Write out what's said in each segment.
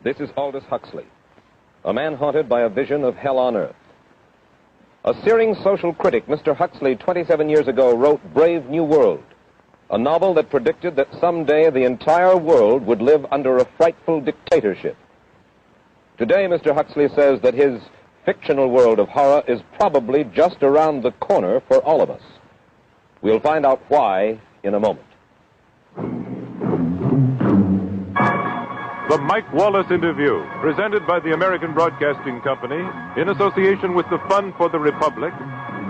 This is Aldous Huxley, a man haunted by a vision of hell on earth. A searing social critic, Mr. Huxley, 27 years ago, wrote Brave New World, a novel that predicted that someday the entire world would live under a frightful dictatorship. Today, Mr. Huxley says that his fictional world of horror is probably just around the corner for all of us. We'll find out why in a moment. The Mike Wallace Interview, presented by the American Broadcasting Company in association with the Fund for the Republic,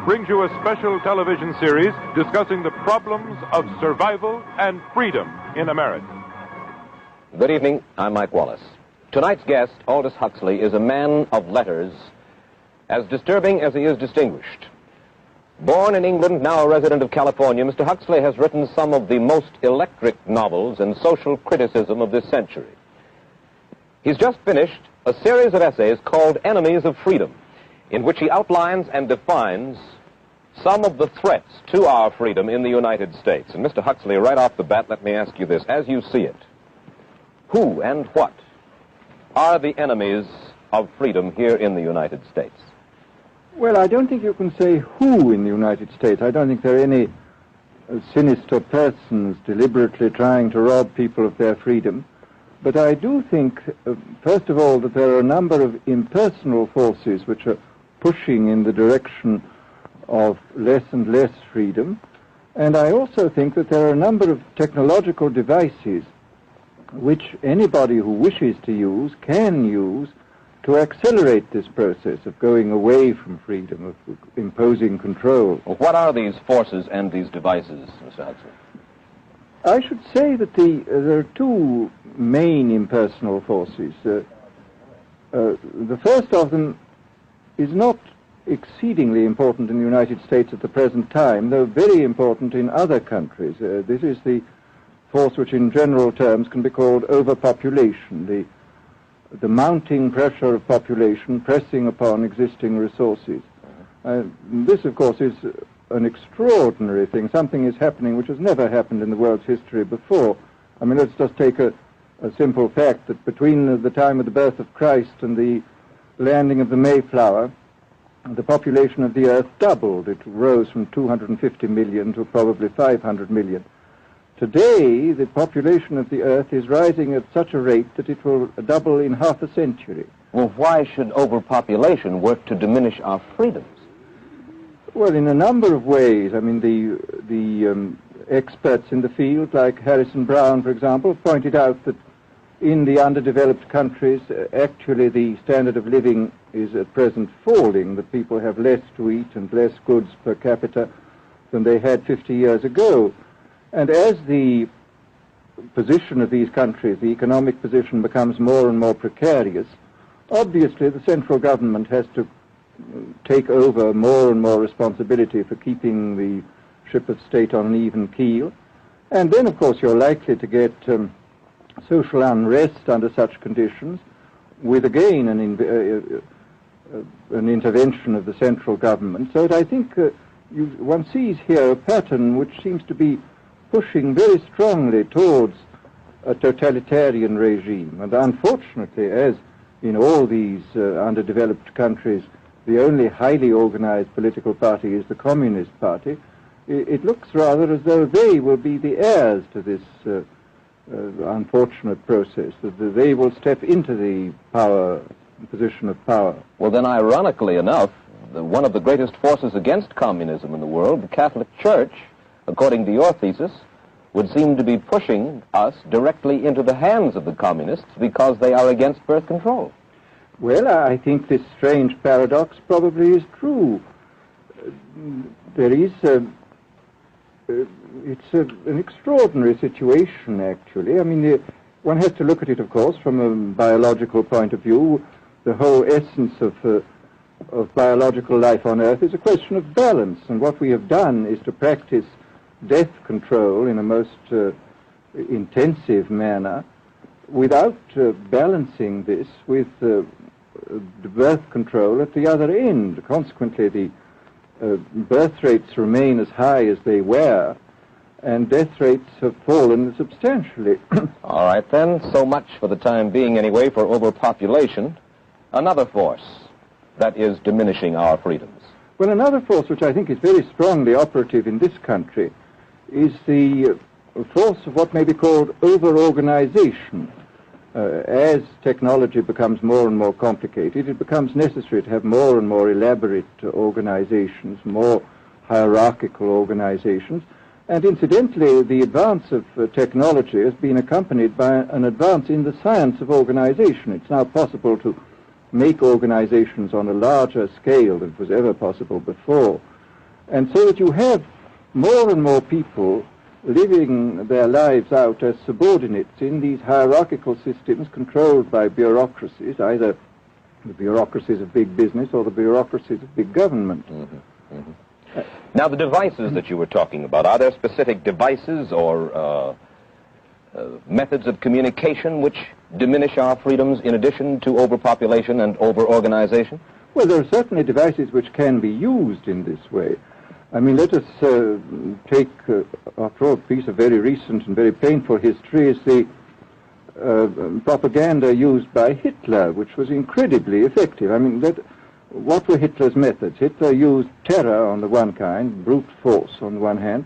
brings you a special television series discussing the problems of survival and freedom in America. Good evening. I'm Mike Wallace. Tonight's guest, Aldous Huxley, is a man of letters, as disturbing as he is distinguished. Born in England, now a resident of California, Mr. Huxley has written some of the most electric novels and social criticism of this century. He's just finished a series of essays called Enemies of Freedom, in which he outlines and defines some of the threats to our freedom in the United States. And Mr. Huxley, right off the bat, let me ask you this. As you see it, who and what are the enemies of freedom here in the United States? Well, I don't think you can say who in the United States. I don't think there are any sinister persons deliberately trying to rob people of their freedom. But I do think, first of all, that there are a number of impersonal forces which are pushing in the direction of less and less freedom. And I also think that there are a number of technological devices which anybody who wishes to use can use to accelerate this process of going away from freedom, of imposing control. Well, what are these forces and these devices, Mr. Huxley? I should say that there are two main impersonal forces. The first of them is not exceedingly important in the United States at the present time, though very important in other countries. This is the force which in general terms can be called overpopulation, the mounting pressure of population pressing upon existing resources. This, of course, is an extraordinary thing. Something is happening which has never happened in the world's history before. I mean, let's just take a simple fact that between the time of the birth of Christ and the landing of the Mayflower, the population of the Earth doubled. It rose from 250 million to probably 500 million. Today, the population of the Earth is rising at such a rate that it will double in half a century. Well, why should overpopulation work to diminish our freedoms? Well, in a number of ways. I mean, the experts in the field, like Harrison Brown, for example, pointed out that in the underdeveloped countries, actually the standard of living is at present falling, that people have less to eat and less goods per capita than they had 50 years ago. And as the position of these countries, the economic position, becomes more and more precarious, obviously the central government has to take over more and more responsibility for keeping the ship of state on an even keel. And then, of course, you're likely to get social unrest under such conditions, with again an intervention of the central government. So that I think one sees here a pattern which seems to be pushing very strongly towards a totalitarian regime. And unfortunately, as in all these underdeveloped countries, the only highly organized political party is the Communist Party, it looks rather as though they will be the heirs to this unfortunate process, that they will step into the position of power. Well, then, ironically enough, one of the greatest forces against communism in the world, the Catholic Church, according to your thesis, would seem to be pushing us directly into the hands of the communists because they are against birth control. Well, I think this strange paradox probably is true. There is it's an extraordinary situation, actually. I mean, one has to look at it, of course, from a biological point of view. The whole essence of biological life on Earth is a question of balance, and what we have done is to practice death control in a most intensive manner without balancing this with birth control at the other end. Consequently, the birth rates remain as high as they were, and death rates have fallen substantially. All right, then. So much for the time being, anyway, for overpopulation. Another force that is diminishing our freedoms. Well, another force which I think is very strongly operative in this country is the force of what may be called over-organization. As technology becomes more and more complicated, it becomes necessary to have more and more elaborate organizations, more hierarchical organizations. And incidentally, the advance of technology has been accompanied by an advance in the science of organization. It's now possible to make organizations on a larger scale than was ever possible before. And so that you have more and more people living their lives out as subordinates in these hierarchical systems controlled by bureaucracies, either the bureaucracies of big business or the bureaucracies of big government. Now, the devices that you were talking about, are there specific devices or methods of communication which diminish our freedoms in addition to overpopulation and over-organization? Well, there are certainly devices which can be used in this way. I mean, let us take, after all, a piece of very recent and very painful history is the propaganda used by Hitler, which was incredibly effective. I mean, what were Hitler's methods? Hitler used terror on the one kind, brute force on the one hand,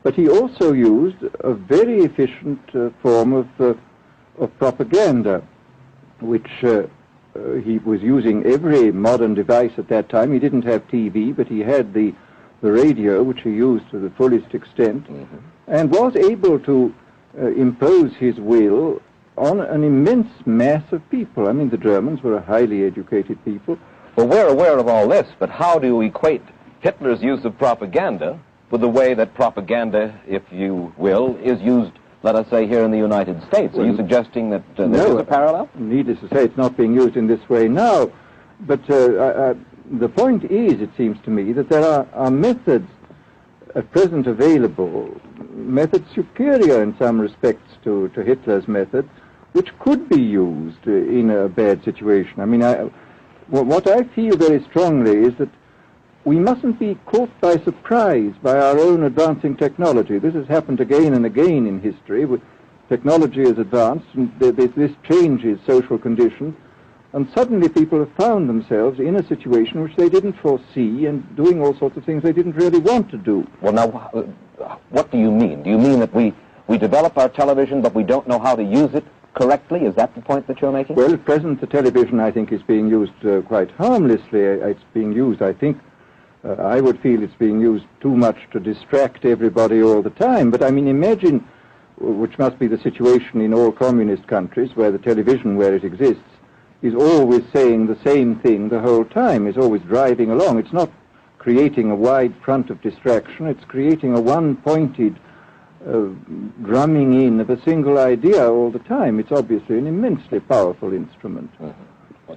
but he also used a very efficient form of propaganda, which he was using every modern device at that time. He didn't have TV, but he had the radio, which he used to the fullest extent, and was able to impose his will on an immense mass of people. I mean, the Germans were a highly educated people. Well, we're aware of all this, but how do you equate Hitler's use of propaganda with the way that propaganda, if you will, is used, let us say, here in the United States? Are you suggesting that there is a parallel? Needless to say, it's not being used in this way now, but the point is, it seems to me, that there are methods at present available, methods superior in some respects to Hitler's method, which could be used in a bad situation. I mean, what I feel very strongly is that we mustn't be caught by surprise by our own advancing technology. This has happened again and again in history. Technology has advanced, and this changes social conditions, and suddenly people have found themselves in a situation which they didn't foresee and doing all sorts of things they didn't really want to do. Well, now, what do you mean? Do you mean that we develop our television, but we don't know how to use it correctly? Is that the point that you're making? Well, at present, the television, I think, is being used quite harmlessly. It's being used, I think, I would feel it's being used too much to distract everybody all the time. But, I mean, imagine, which must be the situation in all communist countries, where the television, where it exists, is always saying the same thing the whole time, is always driving along. It's not creating a wide front of distraction, it's creating a one-pointed drumming in of a single idea all the time. It's obviously an immensely powerful instrument.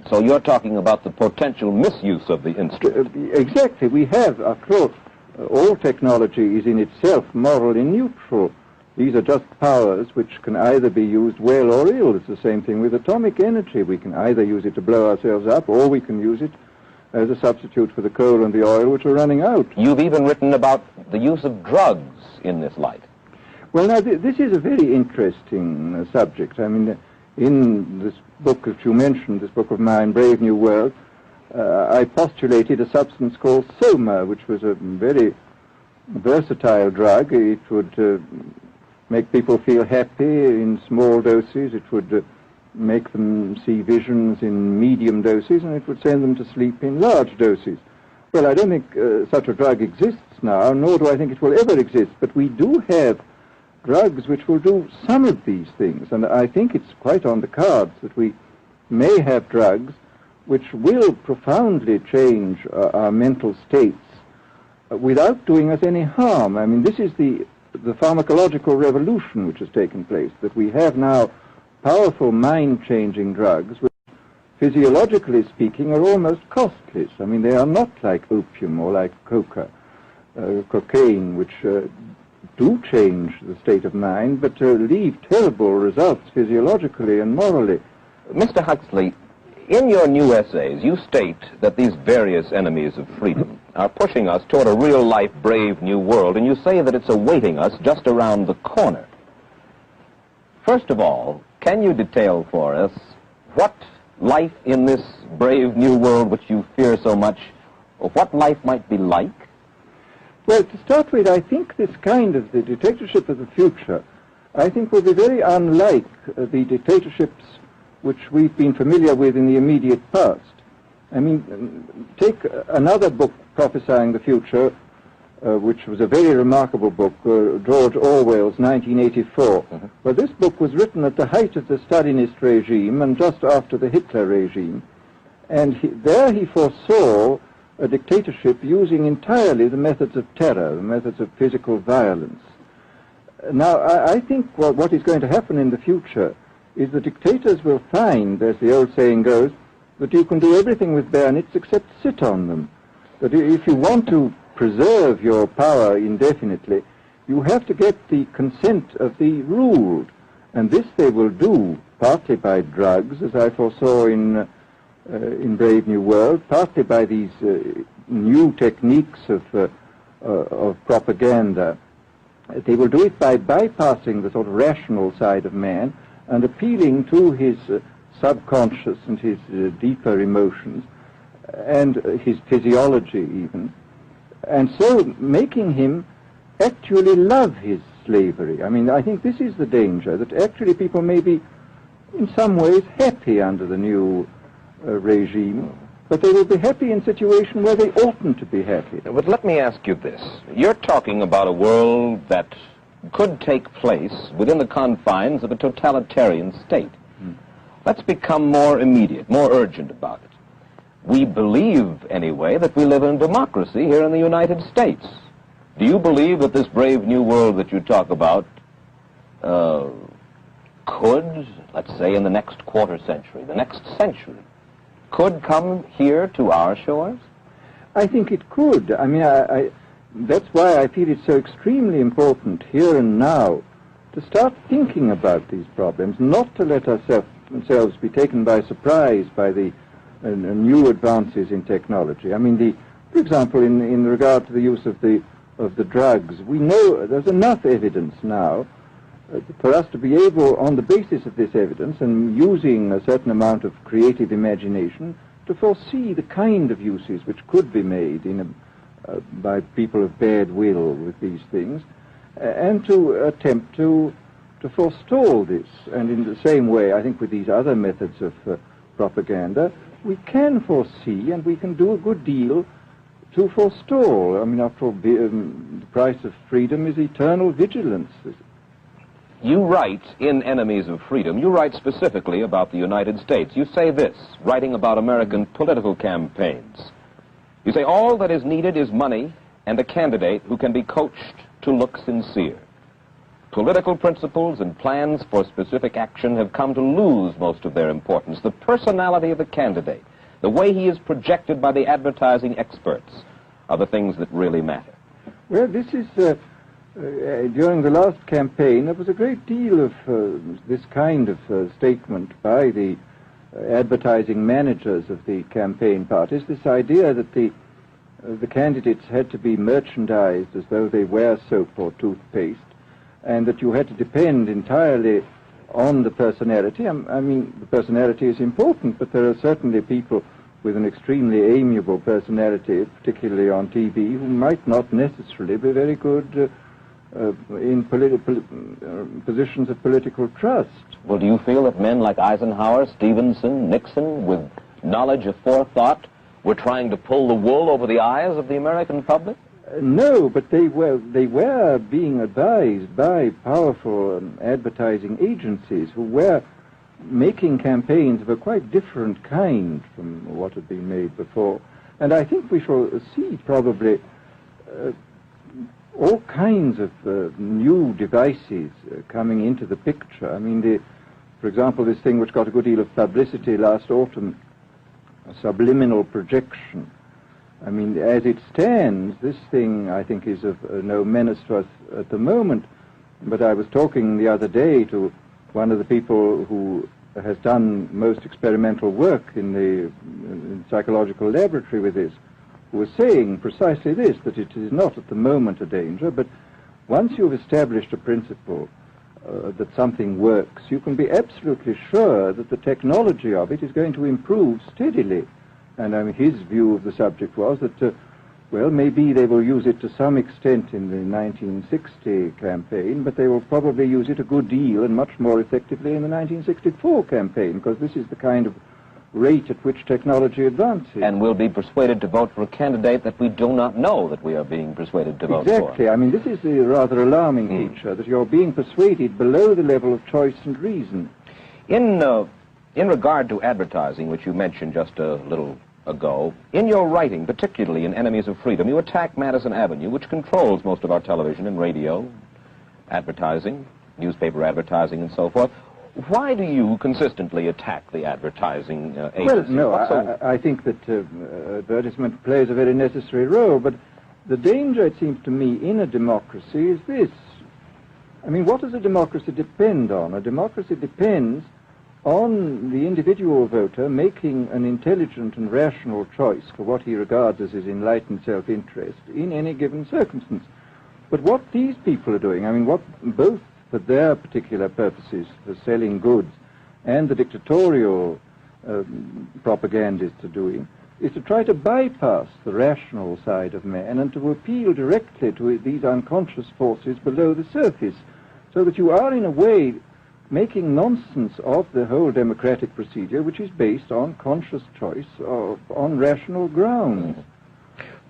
So you're talking about the potential misuse of the instrument. Exactly. We have, after all technology is in itself morally neutral. These are just powers which can either be used well or ill. It's the same thing with atomic energy. We can either use it to blow ourselves up, or we can use it as a substitute for the coal and the oil, which are running out. You've even written about the use of drugs in this light. Well, now, this is a very interesting subject. I mean, in this book that you mentioned, this book of mine, Brave New World, I postulated a substance called soma, which was a very versatile drug. It would make people feel happy in small doses. It would make them see visions in medium doses, and it would send them to sleep in large doses. Well, I don't think such a drug exists now, nor do I think it will ever exist, but we do have drugs which will do some of these things, and I think it's quite on the cards that we may have drugs which will profoundly change our mental states without doing us any harm. I mean, this is the pharmacological revolution which has taken place, that we have now powerful mind-changing drugs which, physiologically speaking, are almost costless. I mean, they are not like opium or like cocaine, which do change the state of mind, but leave terrible results physiologically and morally. Mr. Huxley, in your new essays, you state that these various enemies of freedom, are pushing us toward a real-life, brave new world, and you say that it's awaiting us just around the corner. First of all, can you detail for us what life in this brave new world which you fear so much, or what life might be like? Well, to start with, I think this kind of the dictatorship of the future, I think will be very unlike the dictatorships which we've been familiar with in the immediate past. I mean, take another book prophesying the future, which was a very remarkable book, George Orwell's 1984. Well, this book was written at the height of the Stalinist regime and just after the Hitler regime. And there he foresaw a dictatorship using entirely the methods of terror, the methods of physical violence. Now, I think what is going to happen in the future is the dictators will find, as the old saying goes, that you can do everything with bayonets except sit on them. That if you want to preserve your power indefinitely, you have to get the consent of the ruled. And this they will do partly by drugs, as I foresaw in Brave New World, partly by these new techniques of propaganda. They will do it by bypassing the sort of rational side of man and appealing to his subconscious and his deeper emotions and his physiology even, and so making him actually love his slavery. I mean, I think this is the danger, that actually people may be in some ways happy under the new regime, but they will be happy in a situation where they oughtn't to be happy. But let me ask you this. You're talking about a world that could take place within the confines of a totalitarian state. Let's become more immediate, more urgent about it. We believe, anyway, that we live in democracy here in the United States. Do you believe that this brave new world that you talk about could, let's say in the next quarter century, the next century, could come here to our shores? I think it could. I mean, that's why I feel it's so extremely important here and now to start thinking about these problems, not to let ourselves be taken by surprise by the new advances in technology. I mean, for example, in regard to the use of the drugs, we know there's enough evidence now for us to be able, on the basis of this evidence and using a certain amount of creative imagination, to foresee the kind of uses which could be made by people of bad will with these things, and to attempt to forestall this. And in the same way, I think with these other methods of propaganda, we can foresee and we can do a good deal to forestall. I mean, after all, the price of freedom is eternal vigilance. You write in Enemies of Freedom, you write specifically about the United States. You say this, writing about American political campaigns. You say, all that is needed is money and a candidate who can be coached to look sincere. Political principles and plans for specific action have come to lose most of their importance. The personality of the candidate, the way he is projected by the advertising experts, are the things that really matter. Well, this is, during the last campaign, there was a great deal of this kind of statement by the advertising managers of the campaign parties, this idea that the candidates had to be merchandised as though they were soap or toothpaste, and that you had to depend entirely on the personality. I mean, the personality is important, but there are certainly people with an extremely amiable personality, particularly on TV, who might not necessarily be very good in positions of political trust. Well, do you feel that men like Eisenhower, Stevenson, Nixon, with knowledge of forethought, were trying to pull the wool over the eyes of the American public? No, but they were being advised by powerful advertising agencies who were making campaigns of a quite different kind from what had been made before. And I think we shall see probably all kinds of new devices coming into the picture. I mean, for example, this thing which got a good deal of publicity last autumn, subliminal projection. I mean, as it stands, this thing, I think, is of no menace to us at the moment. But I was talking the other day to one of the people who has done most experimental work in the psychological laboratory with this, was saying precisely this, that it is not at the moment a danger, but once you've established a principle that something works, you can be absolutely sure that the technology of it is going to improve steadily. And I mean, his view of the subject was that, well, maybe they will use it to some extent in the 1960 campaign, but they will probably use it a good deal and much more effectively in the 1964 campaign, because this is the kind of rate at which technology advances. And we'll be persuaded to vote for a candidate that we do not know that we are being persuaded to vote for. Exactly. I mean, this is the rather alarming feature, that you're being persuaded below the level of choice and reason. In regard to advertising, which you mentioned just a little ago, in your writing, particularly in Enemies of Freedom, you attack Madison Avenue, which controls most of our television and radio advertising, newspaper advertising, and so forth. Why do you consistently attack the advertising agency? Well, no, I think that advertisement plays a very necessary role, but the danger, it seems to me, in a democracy is this. I mean, what does a democracy depend on? A democracy depends on the individual voter making an intelligent and rational choice for what he regards as his enlightened self-interest in any given circumstance. But what these people are doing, I mean, what both for their particular purposes, for selling goods, and the dictatorial propagandists are doing, is to try to bypass the rational side of man and to appeal directly to these unconscious forces below the surface, so that you are, in a way, making nonsense of the whole democratic procedure, which is based on conscious choice on rational grounds.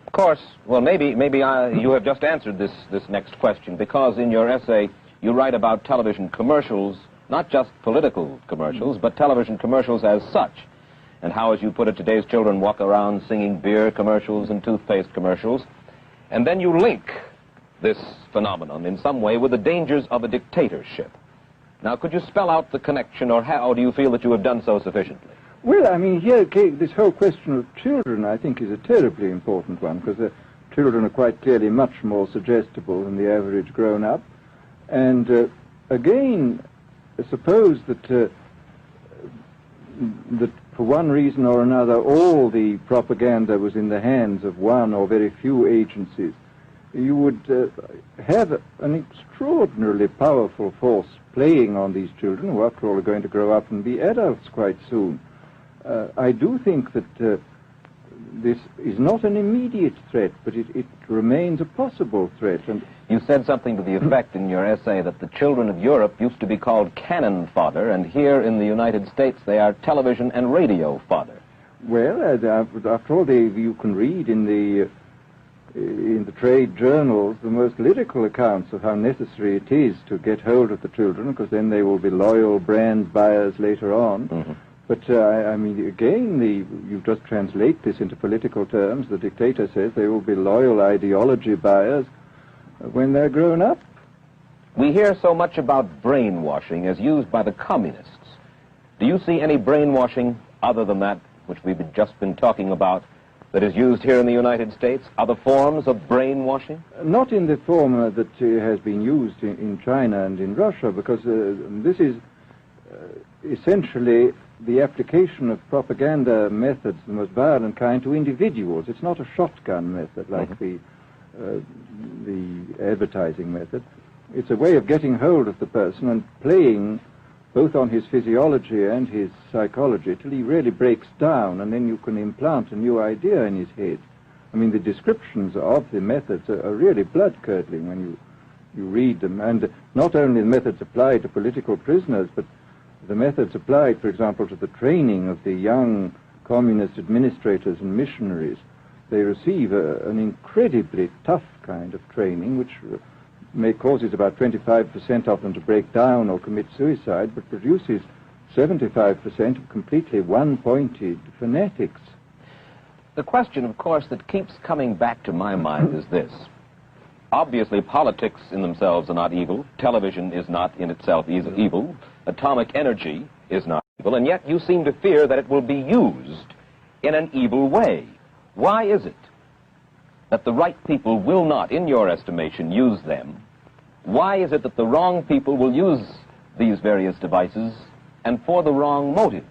Of course, well, maybe you have just answered this next question, because in your essay you write about television commercials, not just political commercials, but television commercials as such, and how, as you put it, today's children walk around singing beer commercials and toothpaste commercials, and then you link this phenomenon in some way with the dangers of a dictatorship. Now, could you spell out the connection, or how do you feel that you have done so sufficiently? Well, I mean, here, this whole question of children, I think, is a terribly important one, because the children are quite clearly much more suggestible than the average grown-up. And again, suppose that that for one reason or another all the propaganda was in the hands of one or very few agencies, you would have an extraordinarily powerful force playing on these children, who after all are going to grow up and be adults quite soon. I do think that this is not an immediate threat, but it remains a possible threat. And you said something to the effect in your essay that the children of Europe used to be called cannon fodder, and here in the United States they are television and radio fodder. Well, after all, you can read in the trade journals the most lyrical accounts of how necessary it is to get hold of the children, because then they will be loyal brand buyers later on. Mm-hmm. But, I mean, again, you just translate this into political terms. The dictator says they will be loyal ideology buyers when they're grown up. We hear so much about brainwashing as used by the communists. Do you see any brainwashing other than that which we've just been talking about that is used here in the United States? Other forms of brainwashing? Not in the form that has been used in China and in Russia, because this is essentially the application of propaganda methods, the most violent kind, to individuals. It's not a shotgun method like the advertising method. It's a way of getting hold of the person and playing both on his physiology and his psychology till he really breaks down, and then you can implant a new idea in his head. I mean, the descriptions of the methods are really blood-curdling when you read them, and not only the methods applied to political prisoners, but the methods applied, for example, to the training of the young communist administrators and missionaries. They receive an incredibly tough kind of training, which causes about 25% of them to break down or commit suicide, but produces 75% of completely one-pointed fanatics. The question, of course, that keeps coming back to my mind is this. Obviously, politics in themselves are not evil. Television is not in itself evil. Atomic energy is not evil. And yet you seem to fear that it will be used in an evil way. Why is it that the right people will not, in your estimation, use them? Why is it that the wrong people will use these various devices and for the wrong motives?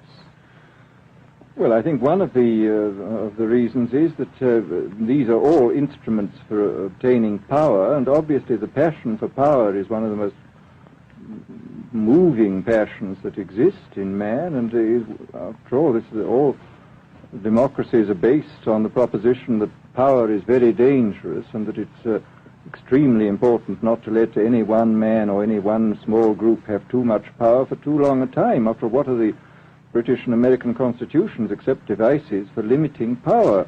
Well, I think one of the reasons is that these are all instruments for obtaining power, and obviously the passion for power is one of the most moving passions that exist in man, and after all, all democracies are based on the proposition that power is very dangerous and that it's extremely important not to let any one man or any one small group have too much power for too long a time. After all, what are the British and American constitutions except devices for limiting power?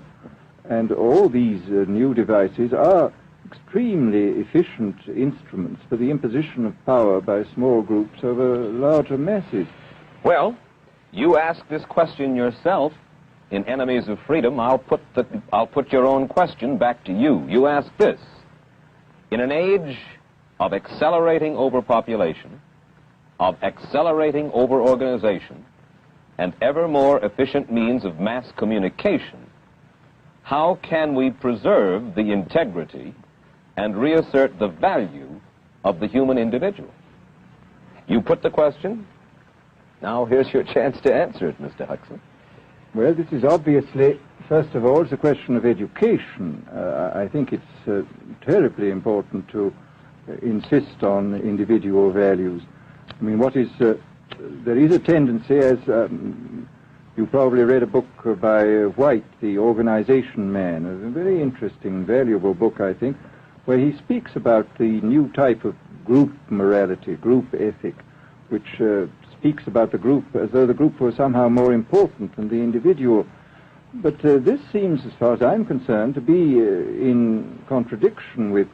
And all these new devices are extremely efficient instruments for the imposition of power by small groups over larger masses. Well, you ask this question yourself in Enemies of Freedom. I'll put your own question back to you. You ask this: in an age of accelerating overpopulation, of accelerating overorganization, and ever more efficient means of mass communication, how can we preserve the integrity and reassert the value of the human individual? You put the question. Now here's your chance to answer it, Mr. Huxley. Well, this is obviously, first of all, it's a question of education. I think it's terribly important to insist on individual values. I mean, there is a tendency, as you probably read a book by White, The Organization Man, a very interesting, valuable book, I think, where he speaks about the new type of group morality, group ethic, which speaks about the group as though the group was somehow more important than the individual. But this seems, as far as I'm concerned, to be in contradiction with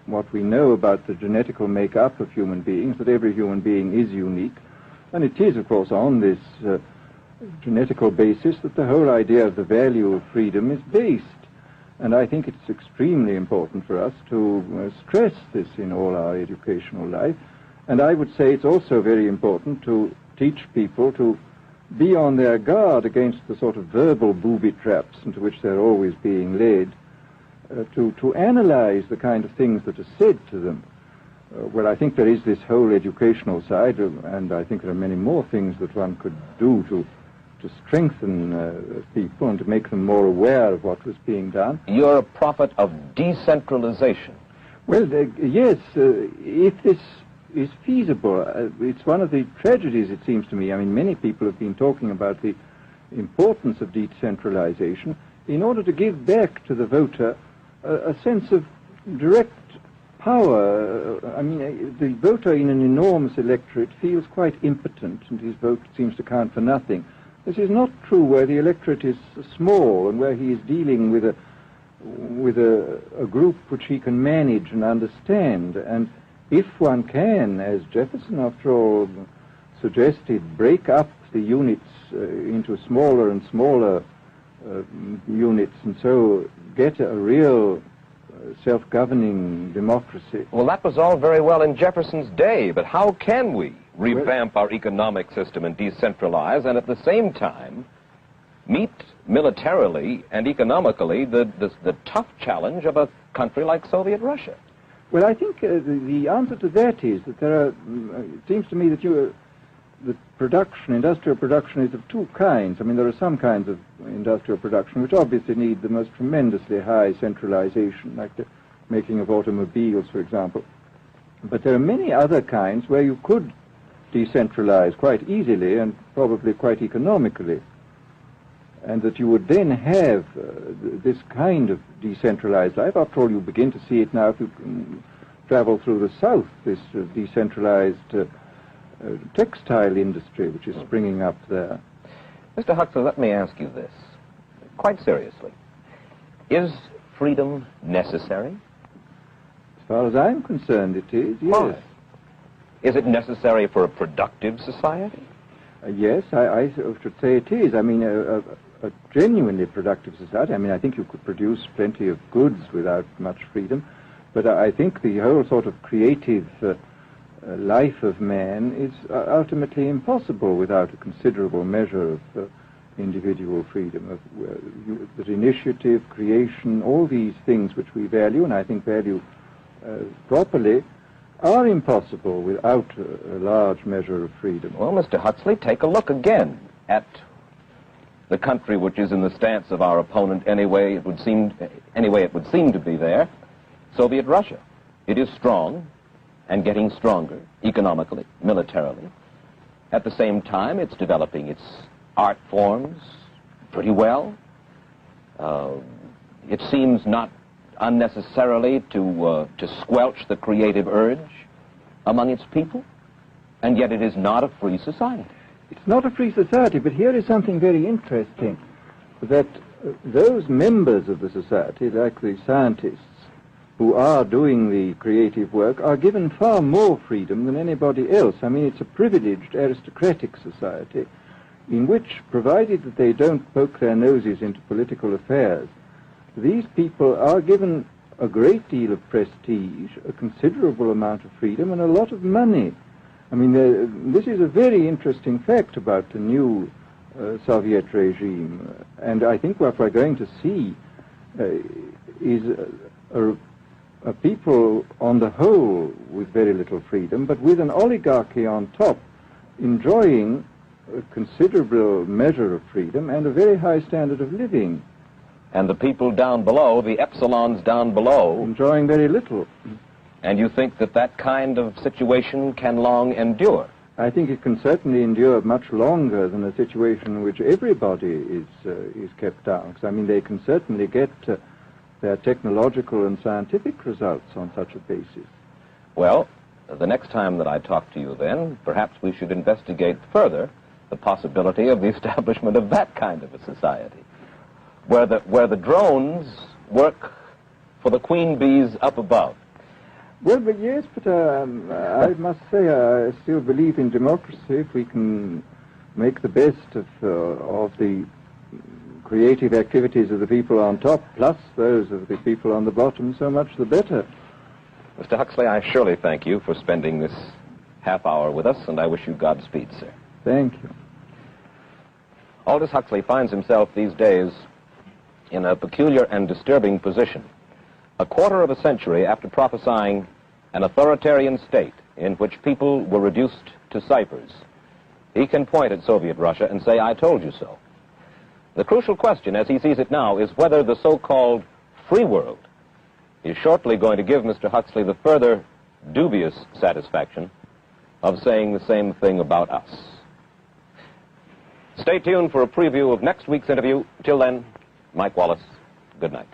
what we know about the genetical makeup of human beings, that every human being is unique. And it is, of course, on this genetical basis that the whole idea of the value of freedom is based. And I think it's extremely important for us to stress this in all our educational life. And I would say it's also very important to teach people to be on their guard against the sort of verbal booby traps into which they're always being led, to analyze the kind of things that are said to them. Well, I think there is this whole educational side, and I think there are many more things that one could do to strengthen people and to make them more aware of what was being done. You're a prophet of decentralization. Well, yes, if this is feasible. It's one of the tragedies, it seems to me. I mean, many people have been talking about the importance of decentralization in order to give back to the voter a sense of direct power. I mean, the voter in an enormous electorate feels quite impotent, and his vote seems to count for nothing. This is not true where the electorate is small and where he is dealing with a group which he can manage and understand. And if one can, as Jefferson, after all, suggested, break up the units into smaller and smaller units and so get a real self-governing democracy. Well, that was all very well in Jefferson's day, but how can we revamp our economic system and decentralize and at the same time meet militarily and economically the tough challenge of a country like Soviet Russia? Well, I think the answer to that is that there are, it seems to me that industrial production is of two kinds. I mean, there are some kinds of industrial production which obviously need the most tremendously high centralization, like the making of automobiles, for example. But there are many other kinds where you could decentralize quite easily and probably quite economically, and that you would then have this kind of decentralized life. After all, you begin to see it now if you travel through the South, this decentralized textile industry which is springing up there. Mr. Huxley, let me ask you this, quite seriously. Is freedom necessary? As far as I'm concerned, it is, yes. Why? Is it necessary for a productive society? Yes, I should say it is. I mean, a genuinely productive society. I mean, I think you could produce plenty of goods without much freedom, but I think the whole sort of creative life of man is ultimately impossible without a considerable measure of individual freedom, that initiative, creation, all these things which we value, and I think value properly, are impossible without a large measure of freedom. Well, Mr. Huxley, take a look again at the country which is in the stance of our opponent anyway it would seem to be there, Soviet Russia. It is strong and getting stronger economically, militarily. At the same time, it's developing its art forms pretty well. It seems not unnecessarily to squelch the creative urge among its people, and yet it is not a free society. It's not a free society, but here is something very interesting, that those members of the society, like the scientists who are doing the creative work, are given far more freedom than anybody else. I mean, it's a privileged aristocratic society in which, provided that they don't poke their noses into political affairs, these people are given a great deal of prestige, a considerable amount of freedom, and a lot of money. I mean, this is a very interesting fact about the new Soviet regime, and I think what we're going to see is a people on the whole with very little freedom, but with an oligarchy on top, enjoying a considerable measure of freedom and a very high standard of living. And the people down below, the epsilons down below, enjoying very little. And you think that that kind of situation can long endure? I think it can certainly endure much longer than a situation in which everybody is kept down. Because, I mean, they can certainly get their technological and scientific results on such a basis. Well, the next time that I talk to you then, perhaps we should investigate further the possibility of the establishment of that kind of a society, where the drones work for the queen bees up above. Well, but yes, but I must say I still believe in democracy. If we can make the best of the creative activities of the people on top, plus those of the people on the bottom, so much the better. Mr. Huxley, I surely thank you for spending this half hour with us, and I wish you Godspeed, sir. Thank you. Aldous Huxley finds himself these days in a peculiar and disturbing position. A quarter of a century after prophesying an authoritarian state in which people were reduced to ciphers, he can point at Soviet Russia and say, "I told you so." The crucial question, as he sees it now, is whether the so-called free world is shortly going to give Mr. Huxley the further dubious satisfaction of saying the same thing about us. Stay tuned for a preview of next week's interview. Till then, Mike Wallace, good night.